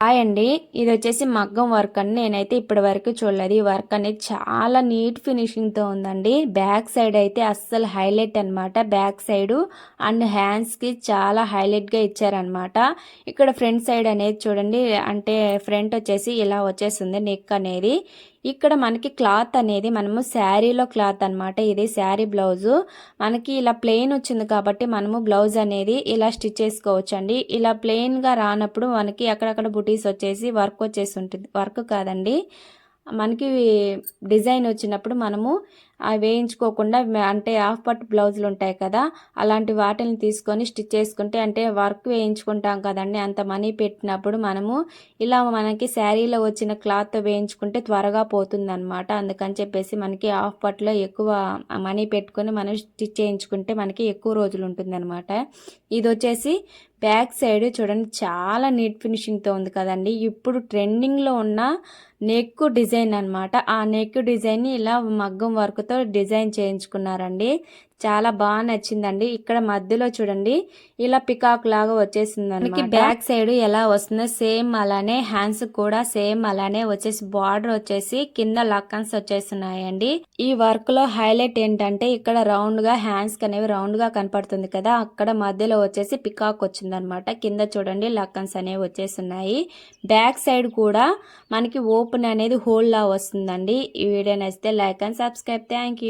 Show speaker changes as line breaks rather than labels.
Hi అండి. ఇది వచ్చేసి మగ్గం వర్క్ అండి. నేనైతే ఇప్పటి వరకు చూడలేదు. ఈ వర్క్ అనేది చాలా నీట్ ఫినిషింగ్ తో ఉందండి. బ్యాక్ సైడ్ అయితే అస్సలు హైలైట్ అనమాట. బ్యాక్ సైడ్ అండ్ హ్యాండ్స్ కి చాలా హైలైట్ గా ఇచ్చారనమాట. ఇక్కడ ఫ్రంట్ సైడ్ అనేది చూడండి, అంటే ఫ్రంట్ వచ్చేసి ఇలా వచ్చేస్తుంది నెక్ అనేది. ఇక్కడ మనకి క్లాత్ అనేది మనము శారీలో క్లాత్ అనమాట. ఇది శారీ బ్లౌజు మనకి ఇలా ప్లెయిన్ వచ్చింది కాబట్టి మనము బ్లౌజ్ అనేది ఇలా స్టిచ్ చేసుకోవచ్చండి. ఇలా ప్లెయిన్ గా రానప్పుడు మనకి అక్కడక్కడ బుటీస్ వచ్చేసి వర్క్ వచ్చేసి ఉంటుంది. వర్క్ కాదండి, మనకి డిజైన్ వచ్చినప్పుడు మనము వేయించుకోకుండా, అంటే హాఫ్ పట్ బ్లౌజులు ఉంటాయి కదా, అలాంటి వాటిని తీసుకొని స్టిచ్ చేసుకుంటే, అంటే వర్క్ వేయించుకుంటాం కదండి, అంత మనీ పెట్టినప్పుడు మనము ఇలా మనకి శారీలో వచ్చిన క్లాత్ వేయించుకుంటే త్వరగా పోతుంది అనమాట. అందుకని చెప్పేసి మనకి హాఫ్ పట్లో ఎక్కువ మనీ పెట్టుకొని మనం స్టిచ్ చేయించుకుంటే మనకి ఎక్కువ రోజులు ఉంటుంది అనమాట. ఇది వచ్చేసి బ్యాక్ సైడ్ చూడండి, చాలా నీట్ ఫినిషింగ్తో ఉంది కదండి. ఇప్పుడు ట్రెండింగ్లో ఉన్న నెక్ డిజైన్ అనమాట. ఆ నెక్ డిజైన్ని ఇలా మగ్గం వర్క్తో డిజైన్ చేయించుకున్నారండి. చాలా బాగా నచ్చిందండి. ఇక్కడ మధ్యలో చూడండి ఇలా పికాక్ లాగా వచ్చేసింది. బ్యాక్ సైడ్ ఎలా వస్తుందో సేమ్ అలానే, హ్యాండ్స్ కూడా సేమ్ అలానే వచ్చేసి, బార్డర్ వచ్చేసి కింద లక్కన్స్ వచ్చేస్తున్నాయండి. ఈ వర్క్ లో హైలైట్ ఏంటంటే ఇక్కడ రౌండ్ గా హ్యాండ్స్ అనేవి రౌండ్ గా కనపడుతుంది కదా, అక్కడ మధ్యలో వచ్చేసి పికాక్ వచ్చిందనమాట. కింద చూడండి లక్కన్స్ అనేవి వచ్చేస్తున్నాయి. బ్యాక్ సైడ్ కూడా మనకి ఓపెన్ అనేది హోల్ లా వస్తుందండి. ఈ వీడియో నచ్చితే like and subscribe. Thank you.